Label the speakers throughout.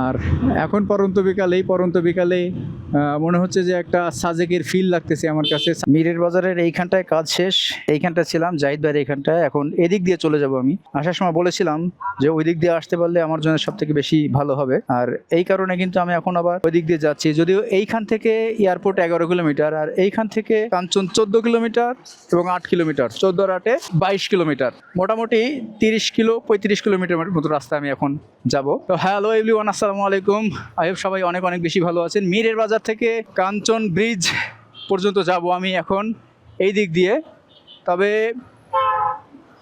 Speaker 1: আর এখন পরন্ত বিকালে মনে হচ্ছে যে একটা সাজেকের ফিল লাগতেছে আমার কাছে। মিরের বাজারের এইখানটায় কাজ শেষ, এইখানটা ছিলাম জাহিদ ভাইয়ের এইখানটায়, এখন এদিক দিয়ে চলে যাব। আমি আসার সময় বলেছিলাম যে ওই দিক দিয়ে আসতে পারলে আমার জন্য সব থেকে বেশি ভালো হবে, আর এই কারণে কিন্তু আমি এখন আবার ওই দিক দিয়ে যাচ্ছি। যদিও এইখান থেকে এয়ারপোর্ট 11 কিলোমিটার, আর এইখান থেকে কাঞ্চন 14 কিলোমিটার এবং 8 কিলোমিটার, 14 আর 8 22 কিলোমিটার, মোটামুটি 35 কিলোমিটার মতো রাস্তা আমি এখন যাব। তো হ্যালো এভরিওয়ান, আসসালামু আলাইকুম। আই হোপ সবাই অনেক অনেক বেশি ভালো আছেন। মিরের বাজার থেকে কাঞ্চন ব্রিজ পর্যন্ত যাব আমি এখন এই দিক দিয়ে। তবে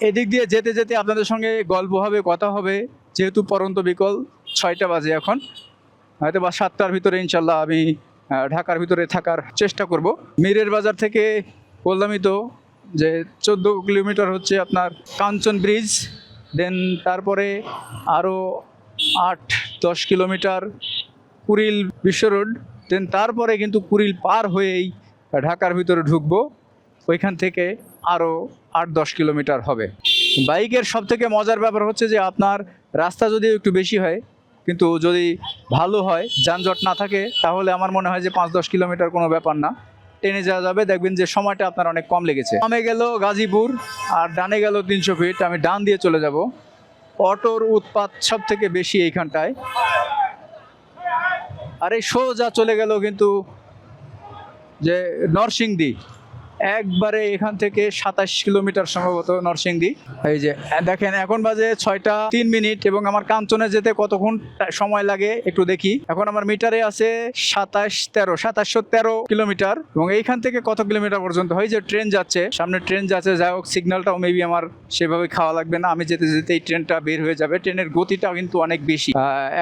Speaker 1: এদিক দিয়ে যেতে যেতে আপনাদের সঙ্গে গল্প হবে, কথা হবে, যেহেতু পরন্ত বিকল 6টা বাজে এখন, হয়তো বা 7টার ভিতরে ইনশাল্লাহ আমি ঢাকার ভিতরে থাকার চেষ্টা করব। মিরের বাজার থেকে বললামই তো যে 14 কিলোমিটার হচ্ছে আপনার কাঞ্চন ব্রিজ, দেন তারপরে আরও 8-10 কিলোমিটার কুড়িল বিশ্ব রোড, দেন তারপরে কিন্তু কুড়িল পার হয়েই ঢাকার ভিতরে ঢুকবো। ওইখান থেকে আরও 8-10 কিলোমিটার হবে। বাইকের সবথেকে মজার ব্যাপার হচ্ছে যে আপনার রাস্তা যদি একটু বেশি হয়, কিন্তু যদি ভালো হয়, যানজট না থাকে, তাহলে আমার মনে হয় যে 5-10 কিলোমিটার কোনো ব্যাপার না, ট্রেনে যাওয়া যাবে। দেখবেন যে সময়টা আপনার অনেক কম লেগেছে। বামে গেল গাজীপুর আর ডানে গেল 300 ফিট, আমি ডান দিয়ে চলে যাব। অটোর উৎপাত সব থেকে বেশি এইখানটায়, আর এই সোজা চলে গেল কিন্তু যে নরসিংদী, একবারে এখান থেকে 27 কিলোমিটার সম্ভবত নরসিংদী। এই যে দেখেন এখন বাজে 6টা 3 মিনিট, এবং আমার কাঞ্চনে যেতে কতক্ষণ সময় লাগে একটু দেখি। এখন আমার মিটারে আছে 2713 কিলোমিটার, এবং এইখান থেকে কত কিলোমিটার পর্যন্ত হয় যে ট্রেন যাচ্ছে, সামনে ট্রেন যাচ্ছে। যাই হোক, সিগন্যালটাও মেবি আমার সেভাবে খাওয়া লাগবে না, আমি যেতে যেতে এই ট্রেনটা বের হয়ে যাবে। ট্রেনের গতিটাও কিন্তু অনেক বেশি,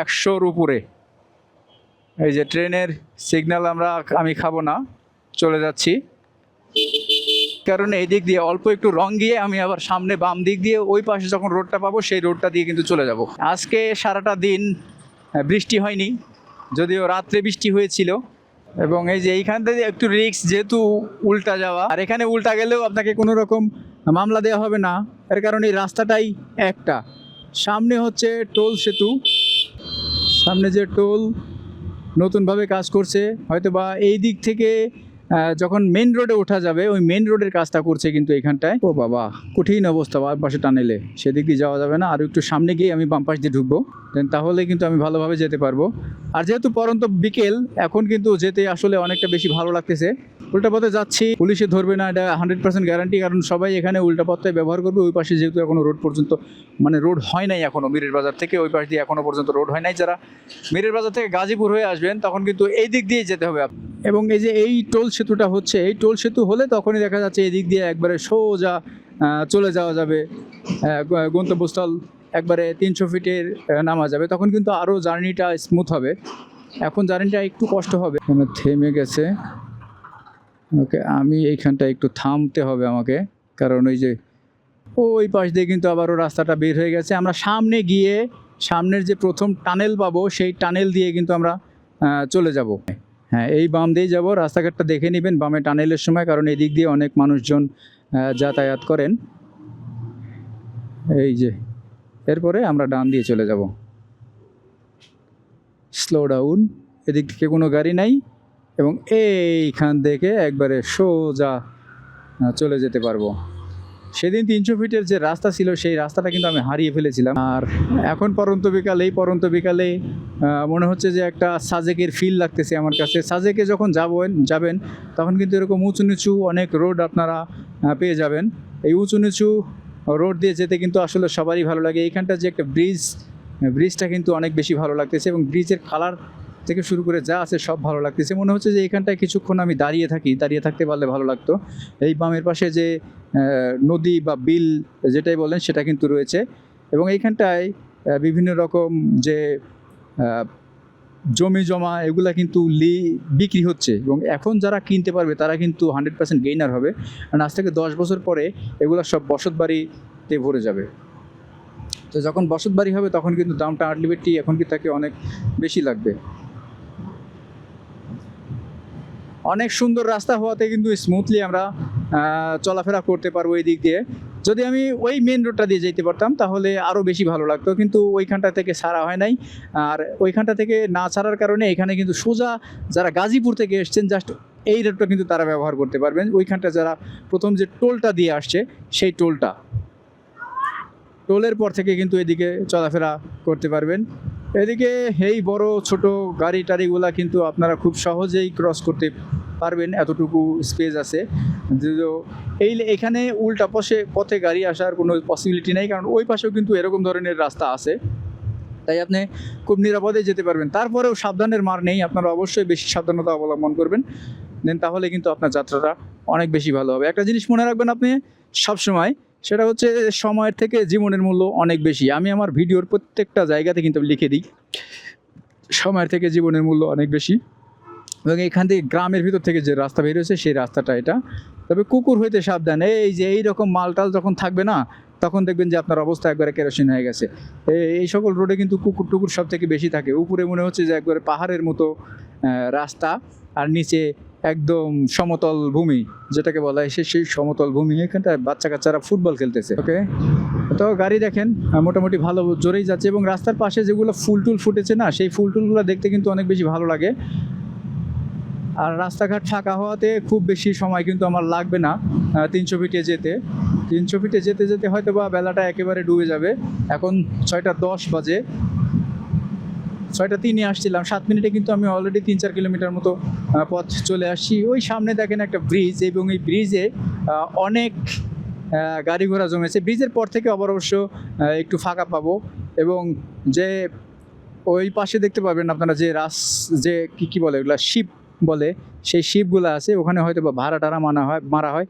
Speaker 1: 100-র উপরে। এই যে ট্রেনের সিগন্যাল আমি খাবো না, চলে যাচ্ছি। কারণ এই দিক দিয়ে অল্প একটু রং গিয়ে আমি আবার সামনে বাম দিক দিয়ে ওই পাশে যখন রোডটা পাবো সেই রোডটা দিয়ে কিন্তু চলে যাব। আজকে সারাটা দিন বৃষ্টি হয়নি, যদিও রাত্রে বৃষ্টি হয়েছিল। এবং এই যে এইখান থেকে একটু রিস্ক, যেহেতু উল্টা যাওয়া, আর এখানে উল্টা গেলেও আপনাকে কোনো রকম মামলা দেওয়া হবে না, এর কারণে এই রাস্তাটাই একটা। সামনে হচ্ছে টোল সেতু, সামনে যে টোল নতুনভাবে কাজ করছে, হয়তো বা এই দিক থেকে যখন মেন রোডে ওঠা যাবে, ওই মেন রোডের কাজটা করছে কিন্তু এখানটায়। ও বাবা, কঠিন অবস্থা, বাম পাশে টানেলে সেদিক দিয়ে যাওয়া যাবে না, আর একটু সামনে গিয়ে আমি বাম পাশ দিয়ে ঢুকবো, দেন তাহলে কিন্তু আমি ভালোভাবে যেতে পারবো। আর যেহেতু পরন্ত বিকেল, এখন কিন্তু যেতে আসলে অনেকটা বেশি ভালো লাগতেছে। উল্টা পথে যাচ্ছি, পুলিশে ধরবে না, এটা 100% গ্যারান্টি, কারণ সবাই এখানে উল্টা পথটাই ব্যবহার করবে। ওই পাশে যেহেতু এখনও রোড পর্যন্ত রোড হয় নাই এখনও, মিরের বাজার থেকে ওই পাশ দিয়ে এখনও পর্যন্ত রোড হয় নাই। যারা মিরের বাজার থেকে গাজীপুর হয়ে আসবেন তখন কিন্তু এই দিক দিয়ে যেতে হবে। এবং এই যে এই টোল সেতুটা হচ্ছে, এই টোল সেতু হলে তখনই দেখা যাচ্ছে এই দিক দিয়ে একবারে সোজা চলে যাওয়া যাবে গন্তব্যস্থল, একবারে 300 ফিটের নামা যাবে। তখন কিন্তু আরও জার্নিটা স্মুথ হবে। এখন জার্নিটা একটু কষ্ট হবে। থেমে গেছে, ওকে, আমি এইখানটা একটু থামতে হবে আমাকে, কারণ ওই যে ওই পাশ দিয়ে কিন্তু আবারও রাস্তাটা বের হয়ে গেছে। আমরা সামনে গিয়ে সামনের যে প্রথম টানেল পাবো, সেই টানেল দিয়ে কিন্তু আমরা চলে যাব। হ্যাঁ, এই বাম দিয়ে যাব। রাস্তাঘাটটা দেখে নেবেন বামে টানেলের সময়, কারণ এই দিক দিয়ে অনেক মানুষজন যাতায়াত করেন। এই যে এরপরে আমরা ডান দিয়ে চলে যাব। স্লো ডাউন, এদিক থেকে কোনো গাড়ি নাই, এবং এইখান থেকে একবারে সোজা চলে যেতে পারবো। সেদিন 300 ফিটের যে রাস্তা ছিল, সেই রাস্তাটা কিন্তু আমি হারিয়ে ফেলেছিলাম। আর এখন পরন্ত বিকালে মনে হচ্ছে যে একটা সাজেকের ফিল লাগতেছে আমার কাছে। সাজেকে যখন যাবেন তখন কিন্তু এরকম উঁচু নিচু অনেক রোড আপনারা পেয়ে যাবেন। এই উঁচু নিচু রোড দিয়ে যেতে কিন্তু আসলে সবারই ভালো লাগে। এইখানটা যে একটা ব্রিজটা কিন্তু অনেক বেশি ভালো লাগতেছে, এবং ব্রিজের কালার থেকে শুরু করে যা আছে সব ভালো লাগতেছে। মনে হচ্ছে যে এখানটায় কিছুক্ষণ আমি দাঁড়িয়ে থাকতে পারলে ভালো লাগতো। এই বামের পাশে যে নদী বা বিল যেটাই বলেন সেটা কিন্তু রয়েছে, এবং এইখানটায় বিভিন্ন রকম যে জমি জমা এগুলা কিন্তু বিক্রি হচ্ছে, এবং এখন যারা কিনতে পারবে তারা কিন্তু 100% গেইনার হবে। কারণ আজ থেকে 10 বছর পরে এগুলা সব বসতবাড়িতে ভরে যাবে। তো যখন বসতবাড়ি হবে তখন কিন্তু দামটা আলটিমেটলি এখন কি থাকে অনেক বেশি লাগবে। অনেক সুন্দর রাস্তা হওয়াতে কিন্তু স্মুথলি আমরা চলাফেরা করতে পারবো এই দিক দিয়ে। যদি আমি ওই মেন রোডটা দিয়ে যেতে পারতাম তাহলে আরও বেশি ভালো লাগতো, কিন্তু ওইখানটা থেকে ছাড়া হয় নাই। আর ওইখানটা থেকে না ছাড়ার কারণে এখানে কিন্তু সোজা যারা গাজীপুর থেকে এসছেন জাস্ট এই রোডটা কিন্তু তারা ব্যবহার করতে পারবেন। ওইখানটা যারা প্রথম যে টোলটা দিয়ে আসছে সেই টোলের পর থেকে কিন্তু এদিকে চলাফেরা করতে পারবেন। এদিকে এই বড় ছোট গাড়ি টাড়িগুলা কিন্তু আপনারা খুব সহজেই ক্রস করতে পারবেন, এতটুকু স্পেস আছে। এখানে উল্টা পথে গাড়ি আসার কোনো পসিবিলিটি নেই, কারণ ওই পাশেও কিন্তু এরকম ধরনের রাস্তা আছে, তাই আপনি খুব নিরাপদে যেতে পারবেন। তারপরেও সাবধানের মার নেই, আপনারা অবশ্যই বেশি সাবধানতা অবলম্বন করবেন, দেন তাহলে কিন্তু আপনার যাত্রাটা অনেক বেশি ভালো হবে। একটা জিনিস মনে রাখবেন আপনি সবসময়, সেটা হচ্ছে সময়ের থেকে জীবনের মূল্য অনেক বেশি। আমি আমার ভিডিওর প্রত্যেকটা জায়গাতে কিন্তু লিখে দিই সময়ের থেকে জীবনের মূল্য অনেক বেশি। এবং এখান থেকে গ্রামের ভিতর থেকে যে রাস্তা বের হয়েছে সেই রাস্তাটা এটা। তবে কুকুর হইতে সাবধান, এই যে এইরকম মালটাল যখন থাকবে না তখন দেখবেন যে আপনার অবস্থা একবারে কেরোসিন হয়ে গেছে। এই সকল রোডে কিন্তু কুকুর টুকুর সব থেকে বেশি থাকে। উপরে মনে হচ্ছে যে একবারে পাহাড়ের মতো রাস্তা, আর নিচে একদম সমতল ভূমি, যেটাকে বলা হয় সেই সমতল ভূমি। এখানটায় বাচ্চা কাচ্চারা ফুটবল খেলতেছে। ওকে, তো গাড়ি দেখেন মোটামুটি ভালো জোরেই যাচ্ছে, এবং রাস্তার পাশে যেগুলো ফুল টুল ফুটেছে না, সেই ফুল টুলগুলো দেখতে কিন্তু অনেক বেশি ভালো লাগে। আর রাস্তাঘাট ফাঁকা হওয়াতে খুব বেশি সময় কিন্তু আমার লাগবে না 300 ফিটে যেতে। 300 ফিটে যেতে যেতে হয়তো বা বেলাটা একেবারে ডুবে যাবে। এখন 6টা 10 বাজে, 6টা 3-এ আসছিলাম, 7 মিনিটে কিন্তু আমি অলরেডি 3-4 কিলোমিটার মতো পথ চলে আসছি। ওই সামনে দেখেন একটা ব্রিজ, এবং এই ব্রিজে অনেক গাড়ি ঘোড়া জমেছে। ব্রিজের পর থেকে আবার অবশ্য একটু ফাঁকা পাবো, এবং যে ওই পাশে দেখতে পাবেন আপনারা যে কি বলে এগুলো, শিপ বলে, সেই শিপগুলো আছে ওখানে হয়তো বা ভাড়া টাড়া মারা হয়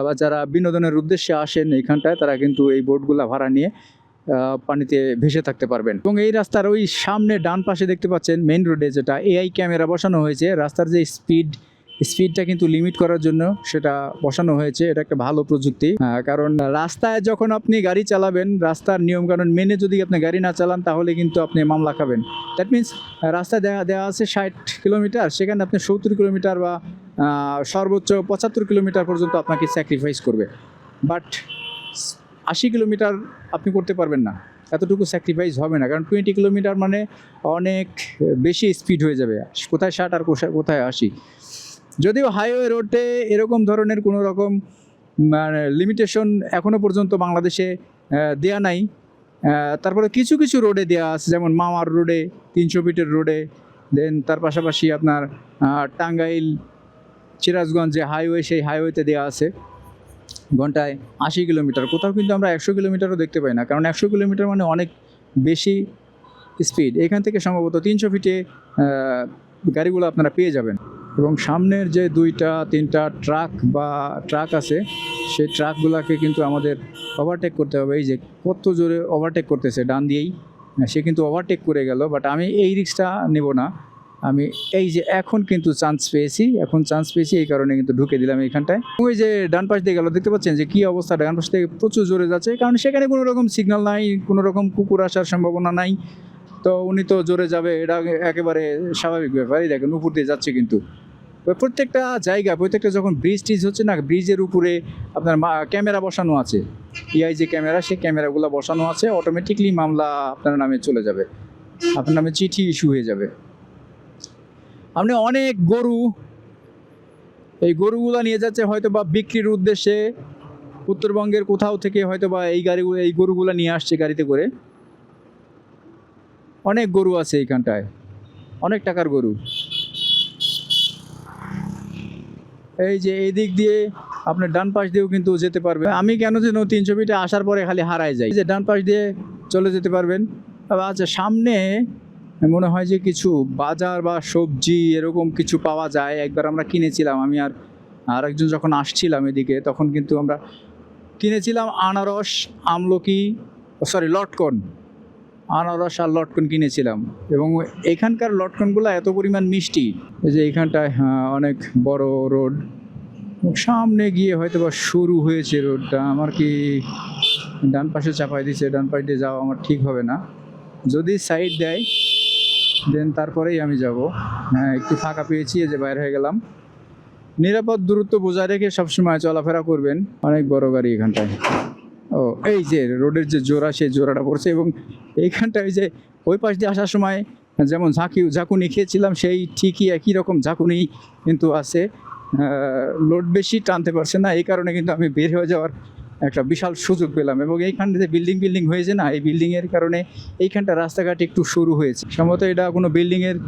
Speaker 1: বা যারা বিনোদনের উদ্দেশ্যে আসেন এইখানটায় তারা কিন্তু এই বোটগুলো ভাড়া নিয়ে পানিতে ভেসে থাকতে পারবেন। এবং এই রাস্তার ওই সামনে ডান পাশে দেখতে পাচ্ছেন মেইন রোডে যেটা এআই ক্যামেরা বসানো হয়েছে, রাস্তার যে স্পিডটা কিন্তু লিমিট করার জন্য সেটা বসানো হয়েছে। এটা একটা ভালো প্রযুক্তি, কারণ রাস্তায় যখন আপনি গাড়ি চালাবেন, রাস্তার নিয়মকানুন মেনে যদি আপনি গাড়ি না চালান তাহলে কিন্তু আপনি মামলা খাবেন। দ্যাট মিনস রাস্তায় দেওয়া আছে 60 কিলোমিটার, সেখানে আপনি 70 কিলোমিটার বা সর্বোচ্চ 75 কিলোমিটার পর্যন্ত আপনাকে স্যাক্রিফাইস করবে, বাট 80 কিলোমিটার আপনি করতে পারবেন না, এতটুকু স্যাক্রিফাইস হবে না, কারণ 20 কিলোমিটার মানে অনেক বেশি স্পিড হয়ে যাবে। কোথায় 60 আর কোথায় 80। যদিও হাইওয়ে রোডে এরকম ধরনের কোনো রকম মানে লিমিটেশন এখনও পর্যন্ত বাংলাদেশে দেয়া নাই, তারপরে কিছু কিছু রোডে দেওয়া আছে, যেমন মামার রোডে 300 ফিটের রোডে, দেন তার পাশাপাশি আপনার টাঙ্গাইল সিরাজগঞ্জ যে হাইওয়ে, সেই হাইওয়েতে দেওয়া আছে ঘন্টায় 80 কিলোমিটার। কোথাও কিন্তু আমরা 100 কিলোমিটারও দেখতে পাই না, কারণ 100 কিলোমিটার মানে অনেক বেশি স্পিড। এখান থেকে সম্ভবত 300 ফিটে গাড়িগুলো আপনারা পেয়ে যাবেন। এবং সামনের যে 2-3টা ট্রাক আছে, সেই ট্রাকগুলোকে কিন্তু আমাদের ওভারটেক করতে হবে। এই যে কত জোরে ওভারটেক করতেছে ডান দিয়েই, সে কিন্তু ওভারটেক করে গেল, বাট আমি এই রিস্কটা নেব না। আমি এই যে এখন কিন্তু চান্স পেয়েছি, এই কারণে কিন্তু ঢুকে দিলাম এইখানটায়। ওই যে ডান পাশ দিয়ে গেল, দেখতে পাচ্ছেন যে কী অবস্থা, ডান পাশ থেকে প্রচুর জোরে যাচ্ছে, কারণ সেখানে কোনো রকম সিগন্যাল নাই, কোনো রকম কুকুর আসার সম্ভাবনা নাই, তো উনি তো জোরে যাবে, এটা একেবারে স্বাভাবিক ব্যাপার। এই দেখেন উপর দিয়ে যাচ্ছে, কিন্তু প্রত্যেকটা যখন ব্রিজ হচ্ছে না, ব্রিজের উপরে আপনার ক্যামেরা বসানো আছে, এআই যে ক্যামেরা, সেই ক্যামেরাগুলো বসানো আছে, অটোমেটিকলি মামলা আপনার নামে চলে যাবে, আপনার নামে চিঠি ইস্যু হয়ে যাবে। আপনি অনেক এই গরুগুলো নিয়ে যাচ্ছে হয়তো বা বিক্রির উদ্দেশ্যে, উত্তরবঙ্গের কোথাও থেকে হয়তো বা এই গরুগুলো নিয়ে আসছে গাড়িতে করে। অনেক গরু আছে এইখানটায়, অনেক টাকার গরু। এই যে এই দিক দিয়ে আপনার ডান পাশ দিয়েও কিন্তু যেতে পারবেন। আমি কেন যেন 300 ফিটে আসার পরে খালি হারায় যাই, যে ডান পাশ দিয়ে চলে যেতে পারবেন। আচ্ছা, সামনে মনে হয় যে কিছু বাজার বা সবজি এরকম কিছু পাওয়া যায়, একবার আমরা কিনেছিলাম, আমি আর আরেকজন যখন আসছিলাম এদিকে, তখন কিন্তু আমরা কিনেছিলাম আনারস, আনারস আর লটকন কিনেছিলাম। এবং এখানকার লটকনগুলো এত পরিমাণ মিষ্টি, যে এইখানটায় অনেক বড় রোড, সামনে গিয়ে হয়তো বা শুরু হয়েছে রোডটা। আমার কি ডান পাশে চাপাই দিচ্ছে, ডান পাশ দিয়ে যাওয়া আমার ঠিক হবে না, যদি সাইড দেয় দেন তারপরেই আমি যাব। একটু ফাঁকা পেয়েছি, এই যে বাইরে হয়ে গেলাম। নিরাপদ দূরত্ব বজায় রেখে সবসময় চলাফেরা করবেন। অনেক বড় গাড়ি এখানটায়। ও, এই যে রোডের যে জোড়া, সেই জোড়াটা পড়ছে। এবং এইখানটা ওই যে ওই পাশ দিয়ে আসার সময় যেমন ঝাঁকুনি খেয়েছিলাম, সেই ঠিকই একই রকম ঝাঁকুনি কিন্তু আছে। লোড বেশি টানতে পারছে না, এই কারণে কিন্তু আমি বের হয়ে যাওয়ার একটা বিশাল সুযোগ পেলাম। এবং এইখানটা যে বিল্ডিং হয়েছে না, এই বিল্ডিংয়ের কারণে এইখানটা রাস্তাঘাট একটু সরু হয়েছে। সম্ভবত এটা কোনো বিল্ডিংয়ের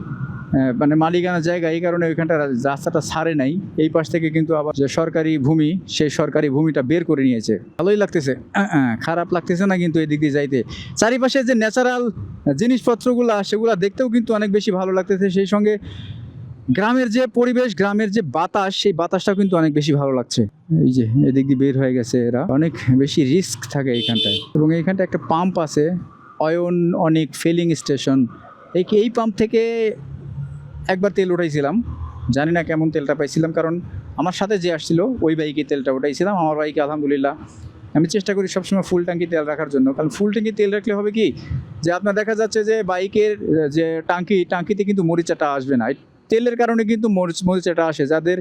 Speaker 1: মানে মালিকানা জায়গা, এই কারণে ওইখানটা রাস্তাটা ছাড়ে নাই। এই পাশ থেকে কিন্তু আবার যে সরকারি ভূমি, সেই সরকারি ভূমিটা বের করে নিয়েছে। ভালোই লাগতেছে, খারাপ লাগতেছে না কিন্তু এদিক দিয়ে যাইতে। চারিপাশে যে ন্যাচারাল জিনিসপত্রগুলা, সেগুলা দেখতেও কিন্তু অনেক বেশি ভালো লাগতেছে। সেই সঙ্গে গ্রামের যে পরিবেশ, গ্রামের যে বাতাস, সেই বাতাসটাও কিন্তু অনেক বেশি ভালো লাগছে। এই যে এদিক দিয়ে বের হয়ে গেছে এরা, অনেক বেশি রিস্ক থাকে এইখানটায়। এবং এইখানটা একটা পাম্প আছে, অনেক ফিলিং স্টেশন। এই পাম্প থেকে একবার তেল উঠাইছিলাম, জানি না কেমন তেলটা পাইছিলাম, কারণ আমার সাথে যে আসছিল ওই বাইকে তেলটা উঠাইছিলাম। আমার বাইকে আলহামদুলিল্লাহ আমি চেষ্টা করি সবসময় ফুল ট্যাঙ্কি তেল রাখার জন্য। কারণ ফুল ট্যাঙ্কি তেল রাখলে হবে কি, যে আপনার দেখা যাচ্ছে যে বাইকের যে টাঙ্কিতে কিন্তু মরিচাটা আসবে না। তেলের কারণে কিন্তু মরিচাটা আসে। যাদের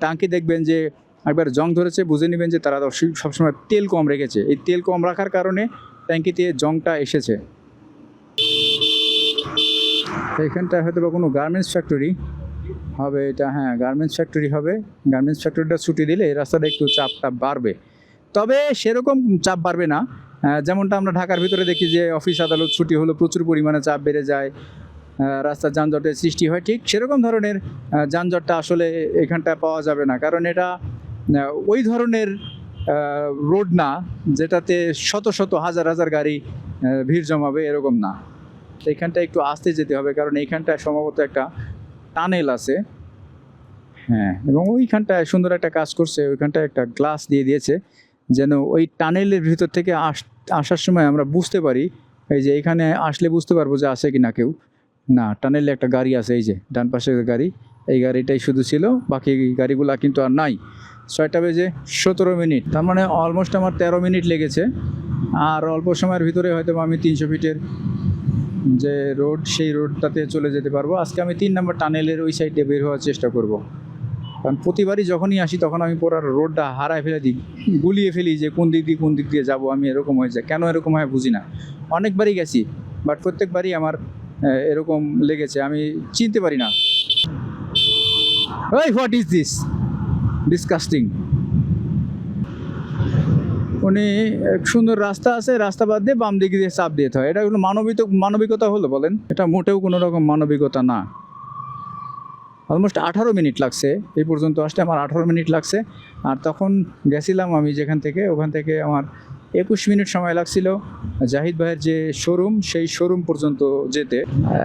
Speaker 1: টাঙ্কি দেখবেন যে একবার জং ধরেছে, বুঝে নেবেন যে তারা সবসময় তেল কম রেখেছে। এই তেল কম রাখার কারণে ট্যাঙ্কিতে জংটা এসেছে। এখানটা হয়তো বা কোনো গার্মেন্টস ফ্যাক্টরি হবে এটা, হ্যাঁ গার্মেন্টস ফ্যাক্টরি হবে। গার্মেন্টস ফ্যাক্টরিটা ছুটি দিলে এই রাস্তাটা একটু চাপটা বাড়বে, তবে সেরকম চাপ বাড়বে না। যেমনটা আমরা ঢাকার ভিতরে দেখি যে অফিস আদালত ছুটি হলো প্রচুর পরিমাণে চাপ বেড়ে যায়, রাস্তার যানজটের সৃষ্টি হয়, ঠিক সেরকম ধরনের যানজটটা আসলে এখানটায় পাওয়া যাবে না। কারণ এটা ওই ধরনের রোড না যেটাতে শত শত হাজার হাজার গাড়ি ভিড় জমাবে, এরকম না। এখানটা একটু আস্তে যেতে হবে, কারণ এইখানটায় সম্ভবত একটা টানেল আছে। হ্যাঁ, এবং ওইখানটায় সুন্দর একটা কাজ করছে, ওইখানটায় একটা গ্লাস দিয়ে দিয়েছে যেন ওই টানেলের ভিতর থেকে আসার সময় আমরা বুঝতে পারি। এই যে এখানে আসলে বুঝতে পারবো যে আছে কি না কেউ। না, টানেলে একটা গাড়ি আছে, এই যে ডান পাশের গাড়ি, এই গাড়িটাই শুধু ছিল, বাকি গাড়িগুলা কিন্তু আর নাই। 6:17, তার মানে অলমোস্ট আমার 13 মিনিট লেগেছে। আর অল্প সময়ের ভিতরে হয়তো আমি 300 ফিটের যে রোড, সেই রোডটাতে চলে যেতে পারবো। আজকে আমি 3 নম্বর টানেলের ওই সাইডে বের হওয়ার চেষ্টা করব। কারণ প্রতিবারই যখনই আসি তখন আমি পুরো রোডটা হারায় ফেলে দিই, গুলিয়ে ফেলি যে কোন দিক দিয়ে যাব আমি। এরকম হয়ে যায়, কেন এরকম হয় বুঝি না। অনেকবারই গেছি, বাট প্রত্যেকবারই আমার এরকম লেগেছে, আমি চিনতে পারি না। ওই হোয়াট ইজ দিস, ডিসকাস্টিং। উনি সুন্দর রাস্তা আছে, রাস্তা বাদ দিয়ে বাম দিকে দিয়ে চাপ দিতে হয়। এটা কোনো মানবিকতা হলো বলেন? এটা মোটেও কোনো রকম মানবিকতা না। অলমোস্ট 18 মিনিট লাগছে এই পর্যন্ত আসতে, আমার 18 মিনিট লাগছে। আর তখন গেছিলাম আমি যেখান থেকে, ওখান থেকে আমার 21 মিনিট সময় লাগছিল জাহিদ ভাইয়ের যে শোরুম, সেই শোরুম পর্যন্ত যেতে।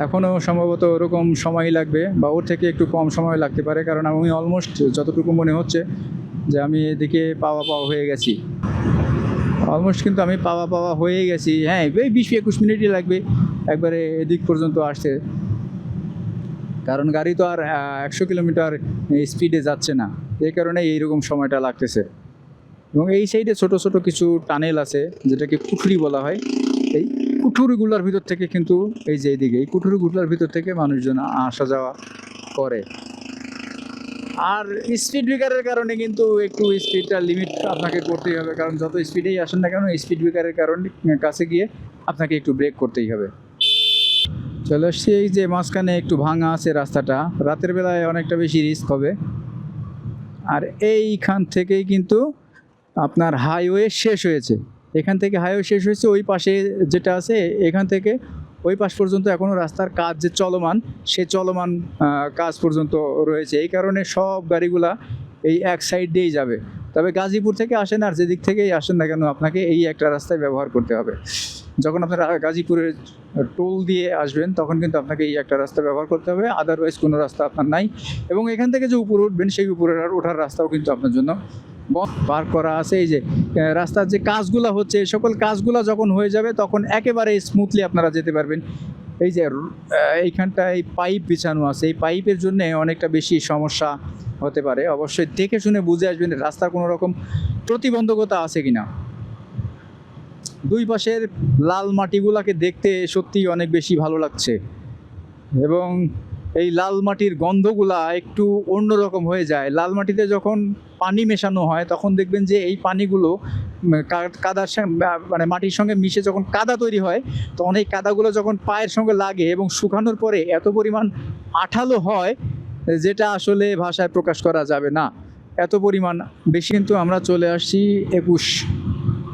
Speaker 1: এখনও সম্ভবত ওরকম সময় লাগবে, বা ওর থেকে একটু কম সময় লাগতে পারে, কারণ আমি অলমোস্ট যতটুকু মনে হচ্ছে যে আমি এদিকে পাওয়া হয়ে গেছি। অলমোস্ট কিন্তু আমি পাওয়া হয়ে গেছি। হ্যাঁ, এই 20-21 মিনিটই লাগবে একবারে এদিক পর্যন্ত আসতে, কারণ গাড়ি তো আর 100 কিলোমিটার স্পিডে যাচ্ছে না, এই কারণে এইরকম সময়টা লাগতেছে। এবং এই সাইডে ছোট ছোট কিছু টানেল আছে, যেটাকে কুঠুরি বলা হয়। এই কুঠুরিগুলোর ভিতর থেকে কিন্তু এই যে এইদিকে, এই কুঠুরিগুলোর ভিতর থেকে মানুষজন আসা যাওয়া করে। আর স্পিড ব্রেকারের কারণে কিন্তু একটু স্পিডটা লিমিট আপনাকে করতেই হবে, কারণ যত স্পিডেই আসেন না কেন, স্পিড ব্রেকারের কারণে কাছে গিয়ে আপনাকে একটু ব্রেক করতেই হবে। চলে আসছি এই যে মাঝখানে একটু ভাঙা আছে রাস্তাটা, রাতের বেলায় অনেকটা বেশি রিস্ক হবে। আর এইখান থেকেই কিন্তু আপনার হাইওয়ে শেষ হয়েছে। এখান থেকে হাইওয়ে শেষ হয়েছে, ওই পাশে যেটা আছে এখান থেকে ওই পাশ পর্যন্ত এখনও রাস্তার কাজ যে চলমান, সে চলমান কাজ পর্যন্ত রয়েছে। এই কারণে সব গাড়িগুলা এই এক সাইড দিয়েই যাবে। তবে গাজীপুর থেকে আসেন আর যেদিক থেকেই আসেন না কেন, আপনাকে এই একটা রাস্তায় ব্যবহার করতে হবে। যখন আপনারা গাজীপুরের টোল দিয়ে আসবেন তখন কিন্তু আপনাকে এই একটা রাস্তা ব্যবহার করতে হবে, আদারওয়াইজ কোনো রাস্তা আপনার নাই। এবং এখান থেকে যে উপরে উঠবেন, সেই উপরের আর ওঠার রাস্তাও কিন্তু আপনার জন্য পার করা আছে। এই যে রাস্তার যে কাজগুলো হচ্ছে, এই সকল কাজগুলো যখন হয়ে যাবে তখন একেবারে স্মুথলি আপনারা যেতে পারবেন। এই যে এইখানটায় পাইপ বিছানো আছে, এই পাইপের জন্য অনেকটা বেশি সমস্যা হতে পারে। অবশ্যই দেখে শুনে বুঝে আসবেন রাস্তার কোনো রকম প্রতিবন্ধকতা আছে কিনা। দুই পাশের লাল মাটিগুলাকে দেখতে সত্যিই অনেক বেশি ভালো লাগছে, এবং এই লাল মাটির গন্ধগুলা একটু অন্যরকম হয়ে যায়। লাল মাটিতে যখন পানি মেশানো হয় তখন দেখবেন যে এই পানিগুলো কাদার মানে মাটির সঙ্গে মিশে যখন কাদা তৈরি হয়, তখন এই কাদাগুলো যখন পায়ের সঙ্গে লাগে এবং শুকানোর পরে এত পরিমাণ আঠালো হয়, যেটা আসলে ভাষায় প্রকাশ করা যাবে না, এত পরিমাণ বেশি। কিন্তু আমরা চলে আসছি 21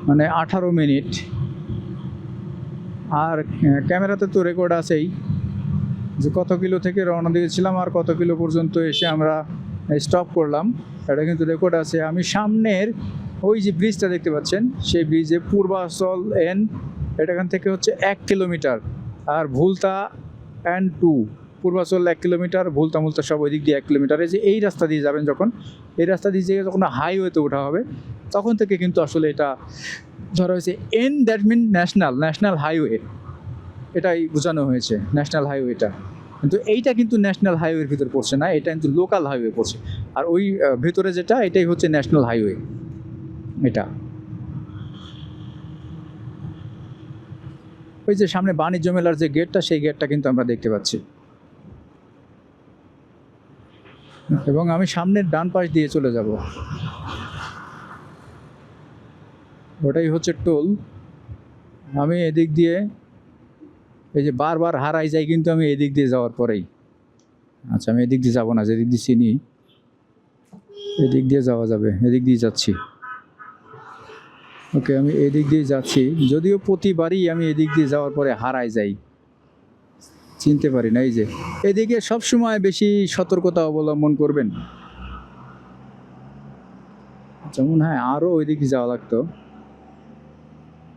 Speaker 1: মানে 18 মিনিট। আর ক্যামেরাতে তো রেকর্ড আছেই যে কত কিলো থেকে রওনা দিয়েছিলাম আর কত কিলো পর্যন্ত এসে আমরা স্টপ করলাম, এটা কিন্তু রেকর্ড আছে। আমি সামনের ওই যে ব্রিজটা দেখতে পাচ্ছেন, সেই ব্রিজে পূর্বাচল এন, এটা এখান থেকে হচ্ছে 1 কিলোমিটার, আর ভুলতা এন 2। পূর্বাচল 1 কিলোমিটার, ভুলতা মুলতা সব ওই দিক দিয়ে 1 কিলোমিটার। এই যে এই রাস্তা দিয়ে যাবেন, যখন এই রাস্তা দিয়ে যেয়ে যখন হাইওয়েতে ওঠা হবে, তখন থেকে কিন্তু আসলে এটা ধরা হয়েছে N, that mean national highway, এটাই বোঝানো হয়েছে ন্যাশনাল হাইওয়েটা। কিন্তু এইটা কিন্তু ন্যাশনাল হাইওয়ের ভিতর পড়ছে না, এটা কিন্তু লোকাল হাইওয়ে পড়ছে। আর ওই ভেতরে যেটা, এটাই হচ্ছে ন্যাশনাল হাইওয়ে। এটা ওই যে সামনে বাণিজ্য মেলার যে গেটটা, সেই গেটটা কিন্তু আমরা দেখতে পাচ্ছি। এবং আমি সামনের ডান পাশ দিয়ে চলে যাব, ওটাই হচ্ছে টোল। আমি এদিক দিয়ে এই যে বারবার হারাই যাই, কিন্তু আমি এদিক দিয়ে যাওয়ার পরেই, আচ্ছা আমি এদিক দিয়ে যাবো না, যেদিক দিয়ে চিনি এদিক দিয়ে যাওয়া যাবে, এদিক দিয়ে যাচ্ছি। ওকে, আমি এদিক দিয়ে যাচ্ছি, যদিও প্রতিবারই আমি এদিক দিয়ে যাওয়ার পরে হারাই যাই, চিনতে পারি না। এই যে এদিকে সবসময় বেশি সতর্কতা অবলম্বন করবেন। যেমন হ্যাঁ, আরও ওই দিকে যাওয়া লাগতো,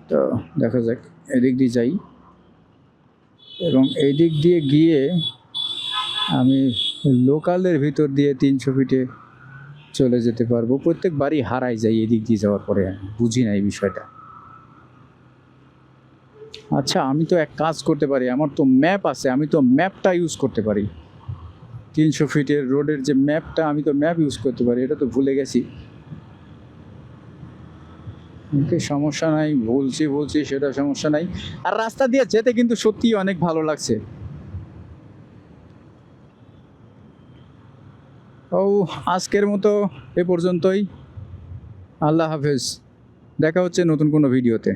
Speaker 1: তো দেখা যাক, এদিক দিয়ে যাই। এবং এই দিক দিয়ে গিয়ে আমি লোকালের ভিতর দিয়ে 300 ফিটে চলে যেতে পারবো। প্রত্যেকবারই হারাই যাই এদিক দিয়ে যাওয়ার পরে, বুঝি না এই বিষয়টা। আচ্ছা, আমি তো এক কাজ করতে পারি, আমার তো ম্যাপ আছে, আমি তো ম্যাপটা ইউজ করতে পারি। 300 ফিটের রোডের যে ম্যাপটা, আমি তো ম্যাপ ইউজ করতে পারি, এটা তো ভুলে গেছি। ওকে, সমস্যা নাই, বলছি সেটা সমস্যা নাই। আর রাস্তা দিয়ে যেতে কিন্তু সত্যিই অনেক ভালো লাগছে। ও, আজকের মতো এ পর্যন্তই। আল্লাহ হাফেজ, দেখা হচ্ছে নতুন কোনো ভিডিওতে।